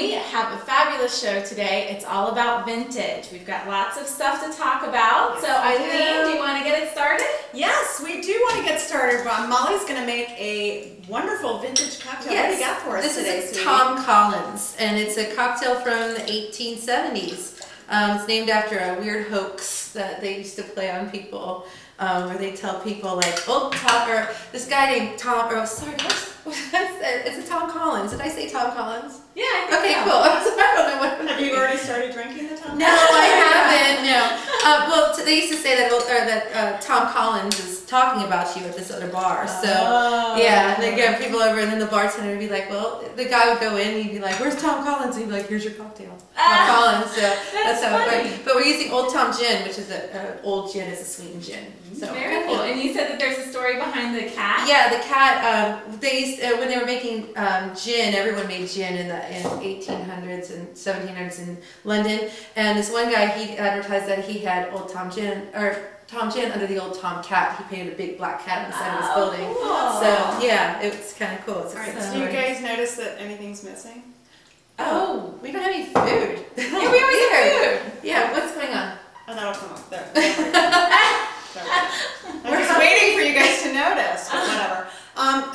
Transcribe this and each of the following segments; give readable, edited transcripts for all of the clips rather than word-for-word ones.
we have a fabulous show today. It's all about vintage. We've got lots of stuff to talk about. So Eileen, do you want to get it started? Yes, we do want to get started. Molly's going to make a wonderful vintage cocktail. What do you got for us today, This is Tom Collins, and it's a cocktail from the 1870s. It's named after a weird hoax that they used to play on people, where they tell people like, oh, Tom, or this guy named Tom, or sorry, it's a Tom Collins. Did I say Tom Collins? Yeah, I think okay, so. cool. I don't know what. Have you already started drinking the Tom? No, I haven't. No. Well, they used to say that Tom Collins is talking about you at this other bar. So yeah, they get people over, and then the bartender would be like, well, the guy would go in, and he'd be like, "Where's Tom Collins?" And he'd be like, "Here's your cocktail, Tom Collins." So that's how. But we're using Old Tom Gin, which is old gin is a sweetened gin. So very cool. And you said that there's a story behind the cat. Yeah, the cat. They used, when they were making gin, everyone made gin in the 1800s and 1700s in London. And this one guy, he advertised that he had Old Tom Gin, or Tom Gin under the Old Tom Cat. He painted a big black cat on the side of his building. Cool. So yeah, it's kind of cool. It's all right. So do you guys notice that anything's missing? Oh, we don't have any food. Yeah, we always have food. Yeah, what's going on? Oh, that'll come up there. I'm just waiting for you guys to notice, but whatever.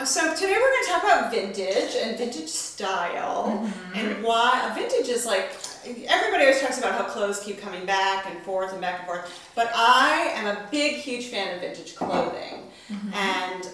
So today we're going to talk about vintage and vintage style, and why vintage is like, everybody always talks about how clothes keep coming back and forth and back and forth, but I am a big, huge fan of vintage clothing. And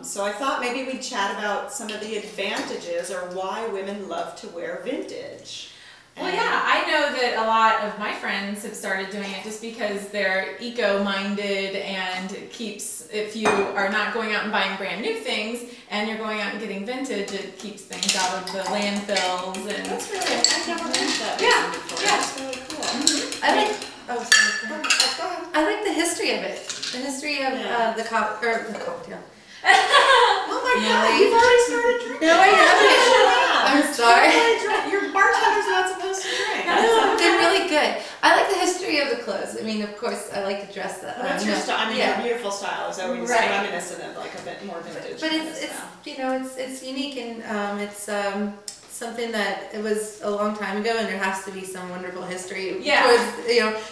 so I thought maybe we'd chat about some of the advantages or why women love to wear vintage. Well, yeah, I know that a lot of my friends have started doing it just because they're eco-minded, and it keeps, if you are not going out and buying brand new things and you're going out and getting vintage, it keeps things out of the landfills. And that's really, I've never heard that. Yeah, That's really cool. I like. Oh, sorry. I like the history of it. The history of the cocktail. Oh my God, you've already started drinking. No, I haven't. I'm sorry. Your bartender's not supposed to drink. No, they're really good. I like the history of the clothes. I mean, of course, I like to dress that. Well, that's your style. I mean, your beautiful style is always reminiscent of like a bit more vintage. But it's unique, and it's something that it was a long time ago, and there has to be some wonderful history. Yeah. Towards,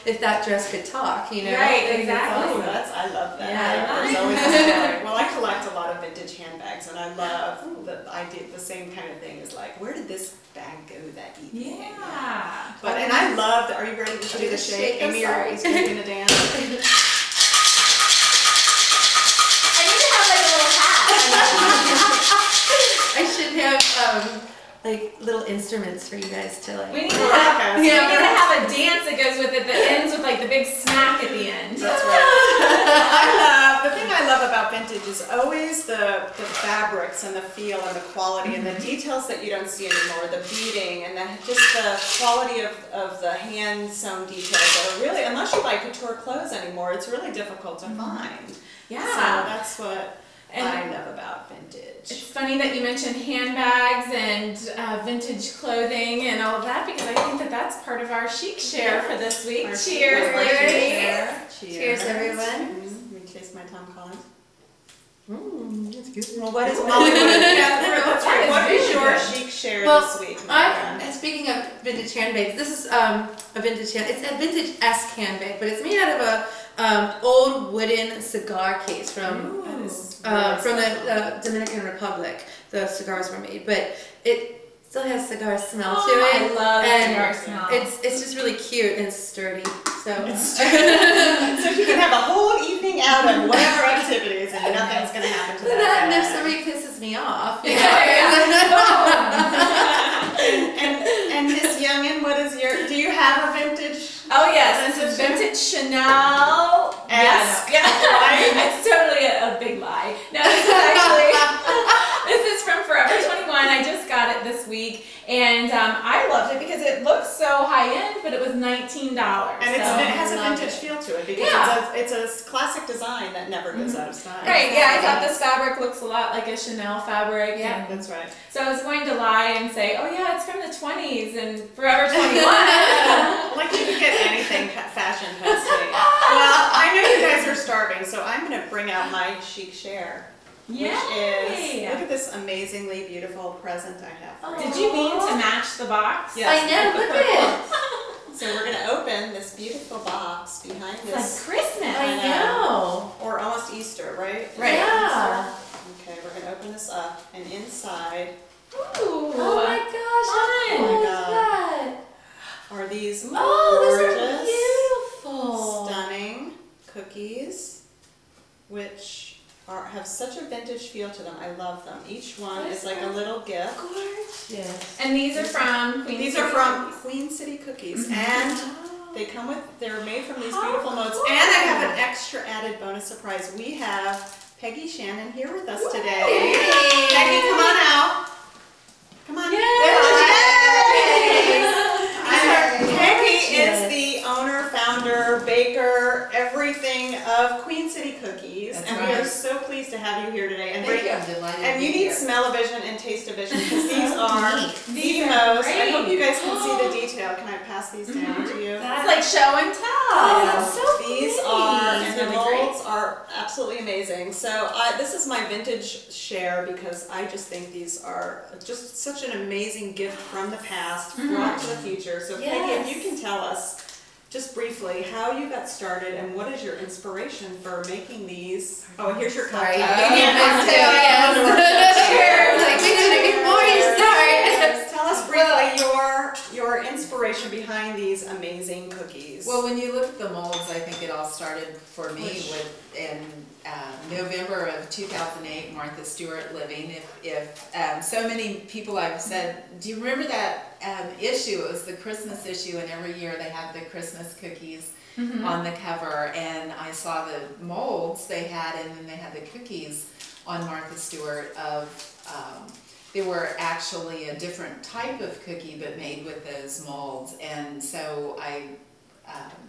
if that dress could talk, Right, exactly. I love that. Yeah, There's always a story. Well, I collect a lot of vintage handbags, and I love that I did the same kind of thing. Is like, where did this bag go that evening? Yeah. But and I love. Are you ready to do the shake? I'm sorry. Is doing the dance. I need to have like a little hat. I should have like little instruments for you guys to like. We need to have, we need to have a dance that goes with it that ends with like the big smack at the end. That's right. The thing I love about vintage is always the fabrics and the feel and the quality and the details that you don't see anymore, the beading and just the quality of the hand sewn details that are really, unless you buy couture clothes anymore, it's really difficult to find. Yeah. So that's what I love about vintage. It's funny that you mentioned handbags and vintage clothing and all of that, because I think that that's part of our chic share for this week. Cheers, ladies. Cheers, everyone. Let me taste my Tom Collins. That's good. Well, what is Molly? That's right. What is your chic share this week? Speaking of vintage handbags, this is a vintage it's a vintage-esque handbag, but it's made out of a old wooden cigar case from the Dominican Republic. The cigars were made, but it still has cigar smell to it. I love cigar smell. It's just really cute and sturdy. So so you can have a whole evening out of whatever activities, and nothing's going to happen to that. And if somebody pisses me off, and Miss Youngin, what is your? Do you have a vintage? Oh yes, this is vintage Chanel. Yes, it's totally a big lie. No, this is actually this is from Forever 21. I just got it this week, and I loved it because it looks so high end, but it was $19. And it has a vintage feel to it because it's a classic design that never goes out of style. Right? Yeah, I thought this fabric looks a lot like a Chanel fabric. Yeah, that's right. So I was going to lie and say, oh yeah, it's from the 20s and Forever 21. Like you could get anything fashion fancy. Well, I know you guys are starving, so I'm going to bring out my chic share. Yay! which is, look at this amazingly beautiful present I have for you. Did you mean to match the box? Yes. I know, look at it. So we're going to open this beautiful box behind It's this. like Christmas. I know. Or almost Easter, right? Right. Yeah. Okay, we're going to open this up, and inside Ooh. Oh my gosh, how Fun. cool Oh my is God. that? are these Oh, those are gorgeous, beautiful. stunning cookies, which have such a vintage feel to them. I love them. Each one is like a little gift. Gorgeous. And these are from Queen These City are from Cookies. Queen City Cookies, Mhm. and Oh. they come with, they're made from these How beautiful modes. cool. And I have an extra added bonus surprise. We have Peggy Shannon here with us today. Yay. Peggy, come on out. Come on. Yay. There she is. Hi. And Peggy Gorgeous. is the owner, founder, baker, everything of Queen City Cookies. That's and we are right. so pleased to have you here today. And Thank you, I'm delighted and to you be need here. smell-o-vision and taste-o-vision because these are Neat. the These are most. I great. hope you guys can see the detail. Can I pass these down to you? It's like show and tell. Oh, that's so These pretty. are, and It's the really great. molds are absolutely amazing. So this is my vintage share because I just think these are just such an amazing gift from the past brought to the future. So Peggy, if you can tell us just briefly how you got started and what is your inspiration for making these? Oh, and here's your Sorry. cupcake. Sure. Like, we did it before you start. Tell us briefly your inspiration behind these amazing cookies. Well, when you look at the molds, I think it all started for me in November of 2008, Martha Stewart living. If so many people I've said, do you remember that issue? It was the Christmas issue, and every year they have the Christmas cookies on the cover, and I saw the molds they had, and then they had the cookies on Martha Stewart of, they were actually a different type of cookie but made with those molds. And so I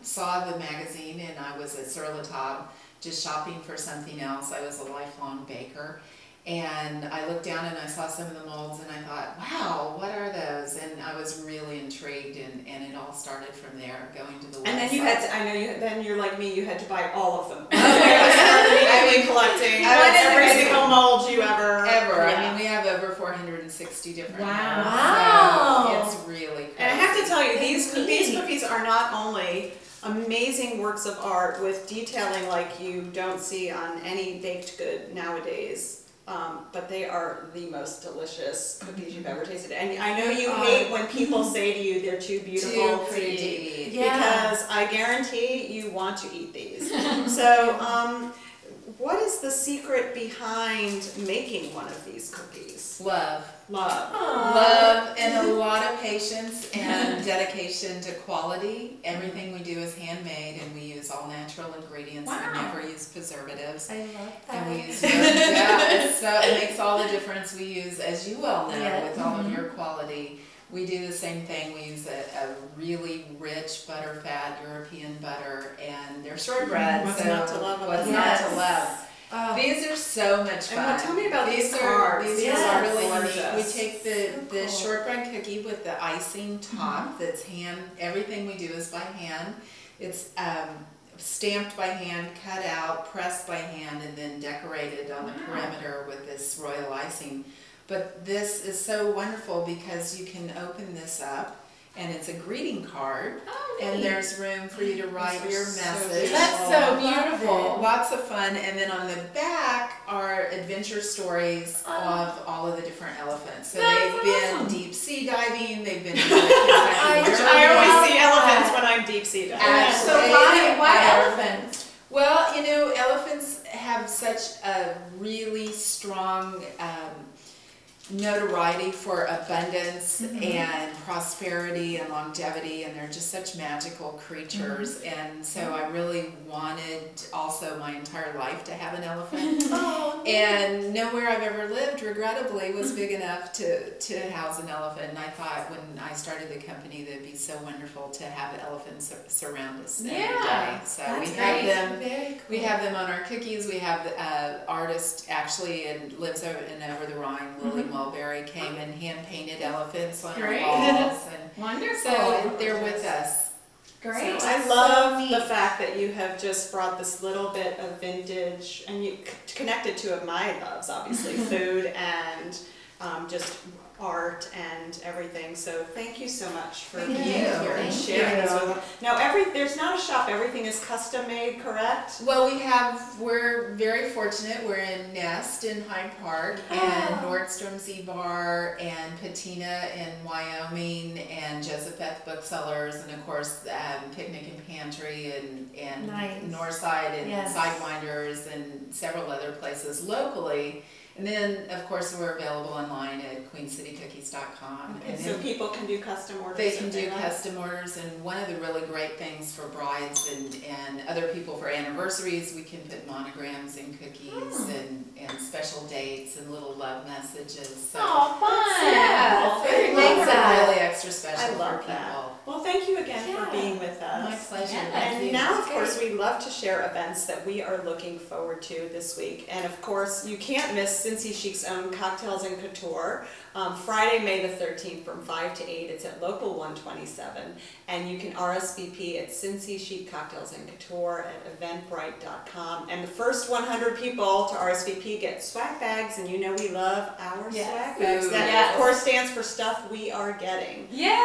saw the magazine, and I was at Sur La Table just shopping for something else. I was a lifelong baker, and I looked down and I saw some of the molds, and I thought, wow, what are those? And I was really intrigued, and it all started from there, going to the website. And then you had to, I know you, then you're like me, you had to buy all of them. I've been collecting every single mold you ever. I mean, we have over 460 different Wow. molds, Wow. so it's really crazy. And I have to tell you, these neat. cookies are not only amazing works of art with detailing like you don't see on any baked good nowadays, but they are the most delicious cookies you've ever tasted. And I know you hate when people say to you they're too beautiful Too pretty to eat. because I guarantee you want to eat these. So, what is the secret behind making one of these cookies? Love. Love. Love and a lot of patience and dedication to quality. Everything we do is handmade, and we use all natural ingredients. Wow. We never use preservatives. I love that. And we use it makes all the difference. We use, as you well know, Yeah. with all of your quality, we do the same thing. We use a really rich butterfat European butter, and they're shortbread. What's so not to love about what's them? not Yes. to love? Oh. These are so much fun. And tell me about these are cards. These Yes. are really Gorgeous. unique. We take the So cool. shortbread cookie with the icing top. That's hand. Everything we do is by hand. It's stamped by hand, cut out, pressed by hand, and then decorated on the perimeter with this royal icing. But this is so wonderful because you can open this up, and it's a greeting card, and there's room for you to write your message. That's so beautiful. Lots of fun, and then on the back are adventure stories of all of the different elephants. So That's they've been awesome. deep sea diving, they've been to the Kentucky Which Derby. I always see elephants when I'm deep sea diving. Absolutely. So why elephants? Well, you know, elephants have such a really strong notoriety for abundance and prosperity and longevity, and they're just such magical creatures. And so I really wanted also my entire life to have an elephant. And nowhere I've ever lived, regrettably, was big enough to house an elephant. And I thought when I started the company that it'd be so wonderful to have elephants surround us every day. So we have them. Very cool. We have them on our cookies. We have the artist actually and lives over the Rhine, Lily Mulberry, came and hand painted elephants on Great. our walls, and Wonderful. so they're with us. Great. So I love the fact that you have just brought this little bit of vintage and you connected two of my loves, obviously, food and just art and everything. So thank you so much for being here and sharing this with us. Now, there's not a shop. Everything is custom made, correct? Well, we're very fortunate. We're in Nest in Hyde Park, and Nordstrom's E-Bar, and Patina in Wyoming, and Josepheth Booksellers, and of course Picnic and Pantry, and Northside, and Sidewinders, and several other places locally. And then, of course, we're available online at queencitycookies.com. Okay, so people can do custom orders? They can do custom orders, and one of the really great things for brides and other people for anniversaries, we can put monograms in cookies and special dates and little love messages. So, fun! Yeah, Very makes nice. it really extra special I love for that. people. Well, thank you again for being with us. My pleasure. And now, of course, we love to share events that we are looking forward to this week. And of course, you can't miss Cincy Chic's own Cocktails and Couture. Friday, May the 13th from 5 to 8. It's at Local 127. And you can RSVP at Cincy Chic Cocktails and Couture at eventbrite.com. And the first 100 people to RSVP get swag bags. And you know we love our swag bags. That, of course, stands for stuff we are getting. Yay!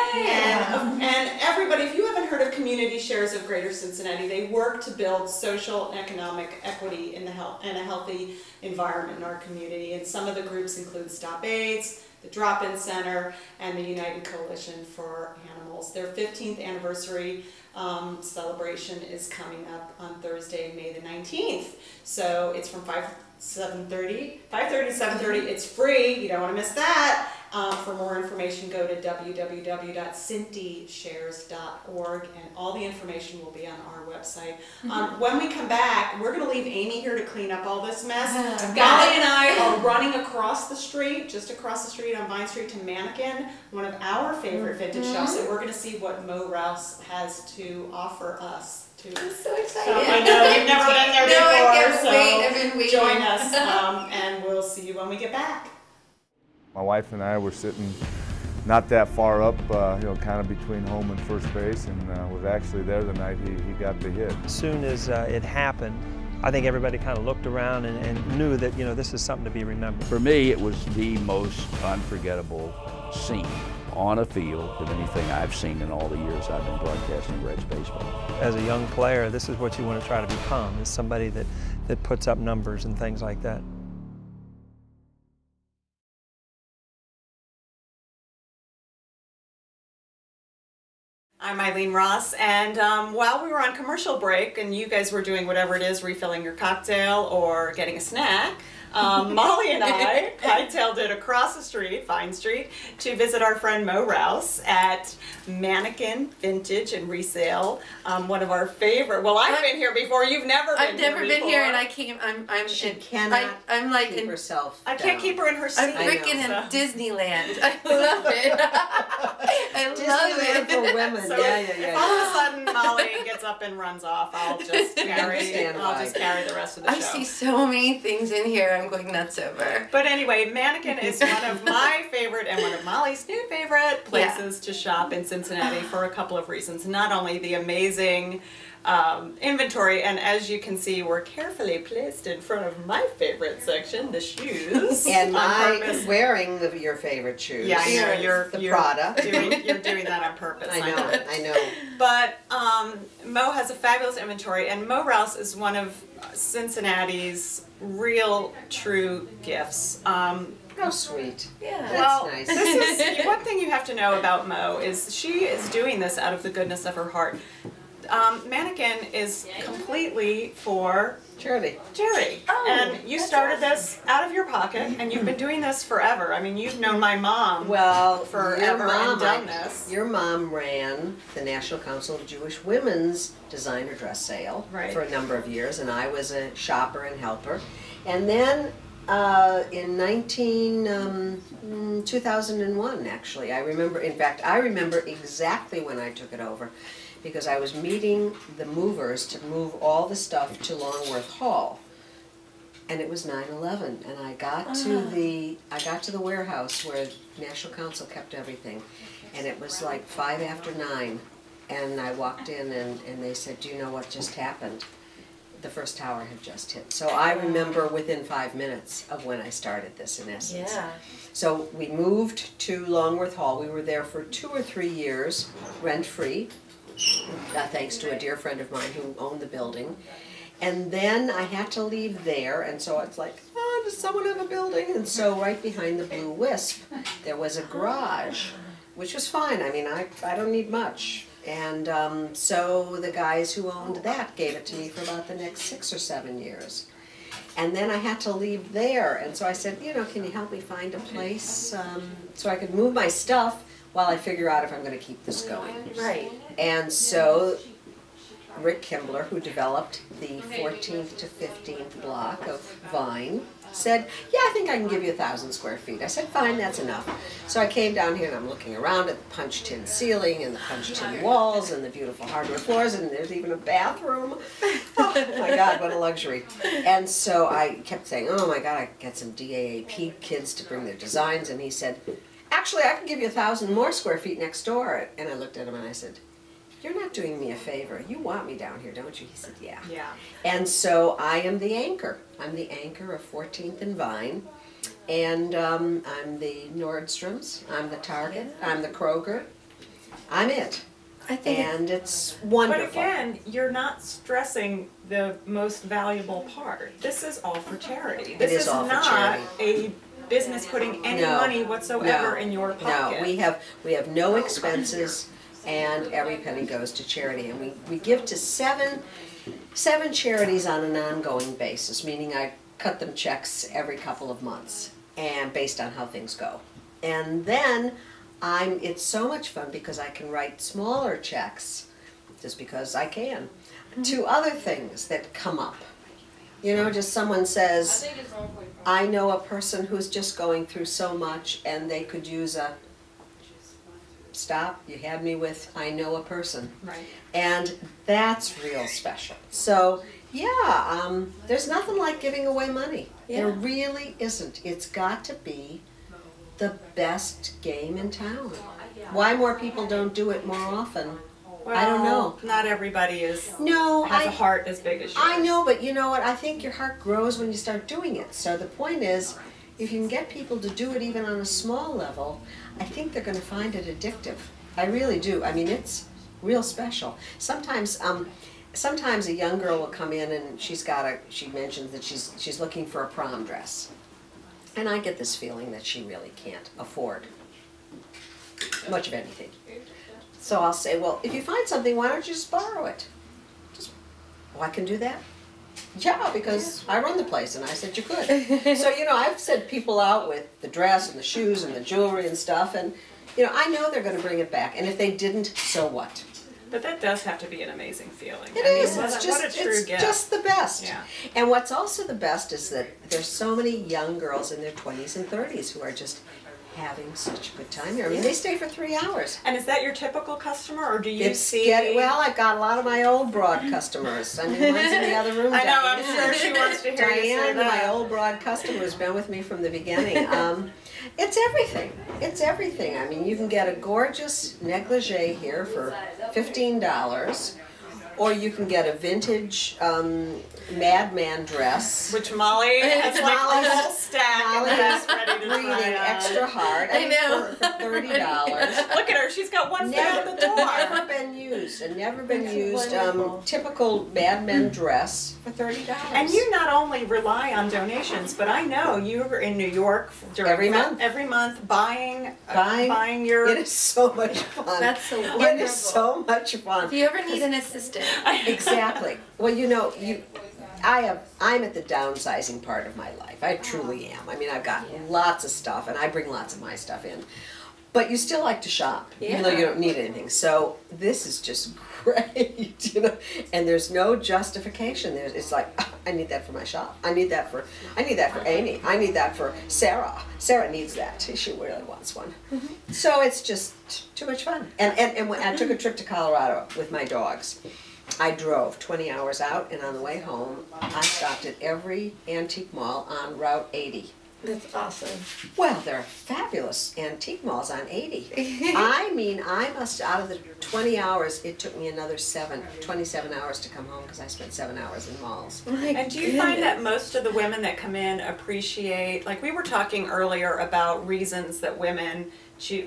And everybody, if you haven't heard of Community Shares of Greater Cincinnati, they work to build social and economic equity in a healthy environment in our community. And some of the groups include Stop AIDS, the Drop-In Center, and the United Coalition for Animals. Their 15th anniversary celebration is coming up on Thursday, May the 19th. So it's from 5:30 to 7:30. It's free. You don't want to miss that. For more information, go to www.cintyshares.org, and all the information will be on our website. When we come back, we're going to leave Amy here to clean up all this mess. Molly and I are running across the street, just across the street on Vine Street, to Mannequin, one of our favorite vintage shops, and we're going to see what Mo Rouse has to offer us. I'm so excited. So I know you've never been there before, I can't wait. I've been waiting. Join us, and we'll see you when we get back. My wife and I were sitting not that far up, you know, kind of between home and first base, and was actually there the night he got the hit. As soon as it happened, I think everybody kind of looked around and knew that, you know, this is something to be remembered. For me, it was the most unforgettable scene on a field of anything I've seen in all the years I've been broadcasting Reds baseball. As a young player, this is what you want to try to become, is somebody that puts up numbers and things like that. I'm Eileen Ross, and while we were on commercial break and you guys were doing whatever it is, refilling your cocktail or getting a snack, Molly and I hightailed it across the street, Vine Street, to visit our friend Mo Rouse at Mannequin Vintage and Resale. One of our favorite. Well, I've been here before. You've never been here. I've never been here, and I came. She cannot keep herself. I can't keep her in her seat. I'm freaking in Disneyland. I love it. I love it. For women. So if all of a sudden Molly gets up and runs off, I'll just carry the rest of the show. I see so many things in here. I'm going nuts over. But anyway, Mannequin is one of my favorite and one of Molly's new favorite places to shop in Cincinnati for a couple of reasons. Not only the amazing inventory, and as you can see, we're carefully placed in front of my favorate section, the shoes. And wearing your favorite shoes. Yeah, I know, you're Prada. You're doing that on purpose. I know. But Mo has a fabulous inventory, and Mo Rouse is one of Cincinnati's real, true gifts. How sweet. Yeah. Well, that's nice. This is one thing you have to know about Mo is she is doing this out of the goodness of her heart. Mannequin is completely for Jerry. And you started this out of your pocket, and you've been doing this forever. I mean, you've known my mom forever and done this. Your mom ran the National Council of Jewish Women's designer dress sale for a number of years, and I was a shopper and helper. And then in 2001, actually, I remember exactly when I took it over, because I was meeting the movers to move all the stuff to Longworth Hall, and it was 9/11, and I got to the warehouse where National Council kept everything, and it was like 9:05, And I walked in and they said, do you know what just happened? The first tower had just hit. So I remember within 5 minutes of when I started this, in essence. Yeah. So we moved to Longworth Hall. We were there for 2 or 3 years, rent-free, thanks to a dear friend of mine who owned the building. And then I had to leave there, and so it's like, oh, does someone have a building? And so right behind the Blue Wisp, there was a garage, which was fine. I mean, I don't need much. And so the guys who owned that gave it to me for about the next 6 or 7 years. And then I had to leave there, and so I said, you know, can you help me find a place so I could move my stuff while I figure out if I'm going to keep this going. Right. And so Rick Kimbler, who developed the 14th to 15th block of Vine, said, yeah, I think I can give you 1,000 square feet. I said, fine, that's enough. So I came down here and I'm looking around at the punch-tin ceiling and the punch-tin walls and the beautiful hardwood floors, and there's even a bathroom. Oh my God, what a luxury. And so I kept saying, oh my God, I could get some DAAP kids to bring their designs, and he said, actually, I can give you 1,000 more square feet next door. And I looked at him and I said, you're not doing me a favor. You want me down here, don't you? He said, yeah. Yeah. And so I am the anchor. I'm the anchor of 14th and Vine. And I'm the Nordstrom's, I'm the Target, I'm the Kroger. I'm it. I think And it's wonderful. But again, you're not stressing the most valuable part. This is all for charity. This is all for not charity. a business putting any No. money whatsoever No. in your pocket. No, we have no expenses, and every penny goes to charity. And we give to seven charities on an ongoing basis, meaning I cut them checks every couple of months, and based on how things go. And then it's so much fun because I can write smaller checks, just because I can, to other things that come up. You know, just someone says, I know a person who's just going through so much and they could use a stop, you had me with, I know a person. Right. And that's real special. So, yeah, there's nothing like giving away money. There really isn't. It's got to be the best game in town. Why more people don't do it more often, Well, I don't know. Not everybody has a a heart as big as yours. I know, but you know what? I think your heart grows when you start doing it. So the point is, if you can get people to do it even on a small level, I think they're going to find it addictive. I really do. I mean, it's real special. Sometimes a young girl will come in and she mentions that she's looking for a prom dress. And I get this feeling that she really can't afford much of anything. So I'll say, well, if you find something, why don't you just borrow it? I can do that? Yeah, because I run the place, and I said you could. So, you know, I've sent people out with the dress and the shoes and the jewelry and stuff, and, you know, I know they're going to bring it back, and if they didn't, so what? But that does have to be an amazing feeling. It is. It's just the best. Yeah. And what's also the best is that there's so many young girls in their 20s and 30s who are just having such a good time here. I mean, they stay for 3 hours. And is that your typical customer, or do you see? Well, I've got a lot of my old broad customers. I mean, one's in the other room. I know, I'm sure she wants to hear you say Diane, that. my old broad customer, has been with me from the beginning. It's everything. It's everything. I mean, you can get a gorgeous negligee here for $15, or you can get a vintage madman dress. Which Molly has like a whole stack Molly and is is ready to breathing try on. extra hard. I know. For $30. Look at her, she's got one foot out the door. Never been used, a never been used typical Mad Men dress for $30. And you not only rely on donations, but I know you're in New York Every month. Every month buying your. It is so much fun. That's so It wonderful. is so much fun. If you ever need an assistant. Exactly. Well, you know, I'm at the downsizing part of my life. I truly am. I mean, I've got lots of stuff, and I bring lots of my stuff in. But you still like to shop, even though you don't need anything. So this is just great, you know. And there's no justification. It's like, oh, I need that for my shop. I need that for Amy. I need that for Sarah. Sarah needs that. She really wants one. So it's just too much fun. And when I took a trip to Colorado with my dogs, I drove 20 hours out, and on the way home, I stopped at every antique mall on Route 80. That's awesome. Well, there are fabulous antique malls on 80. I mean, I must, out of the 20 hours, it took me another 27 hours to come home because I spent 7 hours in malls. And do you find that most of the women that come in appreciate, like we were talking earlier about reasons that women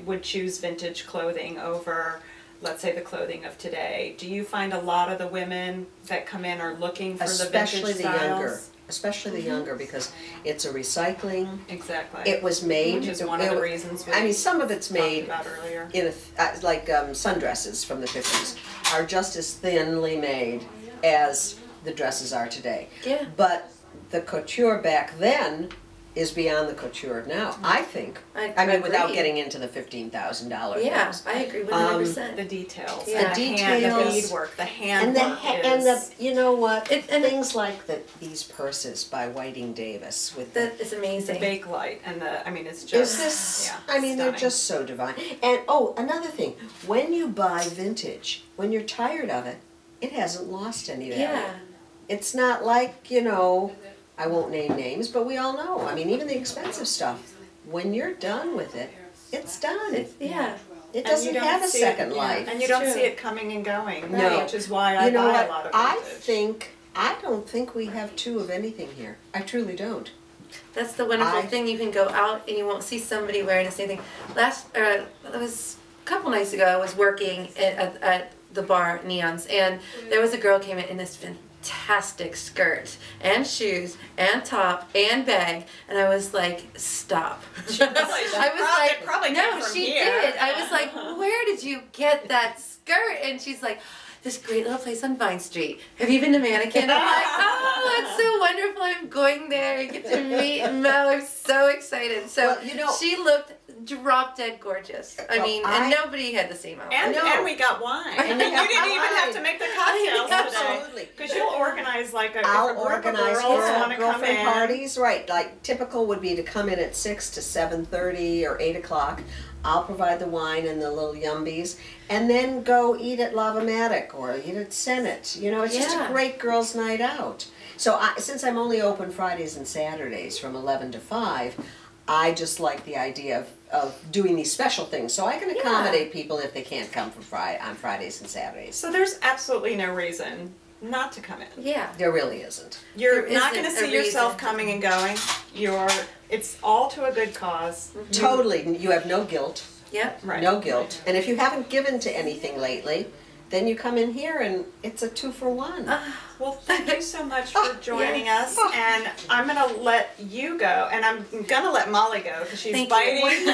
would choose vintage clothing over, let's say, the clothing of today. Do you find a lot of the women that come in are looking for the vintage styles? Especially the younger, because it's a recycling. Exactly. It was made. Which is one of the reasons. I mean, some of it's made about earlier. in like sundresses from the 50s are just as thinly made as the dresses are today. Yeah. But the couture back then is beyond the couture now, I think. I mean, without getting into the $15,000. Yeah, I agree 100%. The details, Yeah. the beadwork, the handwork, and the you know what? Things like these purses by Whiting Davis with that is amazing. The Bakelite and the, I mean, it's just. Is this? Yeah, I mean, they're stunning. just so divine. And oh, another thing, when you buy vintage, when you're tired of it, it hasn't lost any value. Yeah. It's not like, you know, I won't name names, but we all know. I mean, even the expensive stuff, when you're done with it, it's done. Yeah. It doesn't have a second life. And you don't see it coming and going, No. which is why I buy a lot of vintage. I don't think we have two of anything here. I truly don't. That's the wonderful thing. You can go out and you won't see somebody wearing the same thing. It was a couple nights ago. I was working at the bar Neons, and there was a girl came in this fantastic skirt and shoes and top and bag, and I was like, stop. It probably came no, from she here. did. I was like, where did you get that skirt? And she's like, this great little place on Vine Street. Have you been to Mannequin? I'm like, oh, that's so wonderful. I'm going there. I get to meet Mel. I'm so excited. So Well, you know, she looked drop dead gorgeous. I mean, and nobody had the same outfit. And we got wine. And we you got didn't even wine. have to make the cocktails Absolutely. today. Because you'll organize like a I'll group of organize girls want to come girlfriend in. parties, right? Like typical would be to come in at 6 to 7:30 or 8 o'clock. I'll provide the wine and the little yumbies, and then go eat at Lavomatic or eat at Senate. You know, it's just a great girls' night out. So since I'm only open Fridays and Saturdays from 11 to 5, I just like the idea of doing these special things, so I can accommodate people if they can't come on Fridays and Saturdays. So there's absolutely no reason not to come in. Yeah. There really isn't. You're There not going to isn't a see yourself reason. coming and going. It's all to a good cause. Totally. You have no guilt. Yep. Right. No guilt. And if you haven't given to anything lately, then you come in here and it's a 2-for-1. Well, thank you so much for joining us, and I'm going to let you go, and I'm going to let Molly go because she's Thank biting. you.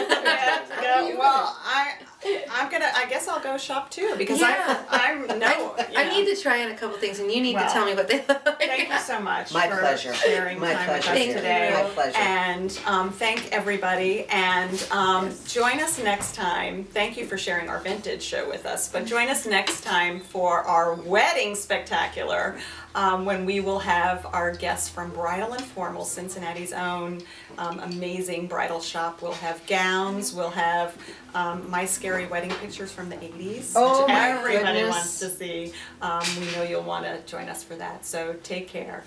Well, I guess I'll go shop too because I need to try on a couple things, and you need to tell me what they look like. Thank you so much My for pleasure. sharing My time pleasure. with us today. My pleasure. And thank everybody. And join us next time. Thank you for sharing our vintage show with us. But join us next time for our wedding spectacular, when we will have our guests from Bridal and Formal, Cincinnati's own amazing bridal shop. We'll have gowns. We'll have my scary wedding pictures from the 80s, Oh, which my everybody goodness. wants to see. We know you'll want to join us for that. So take care.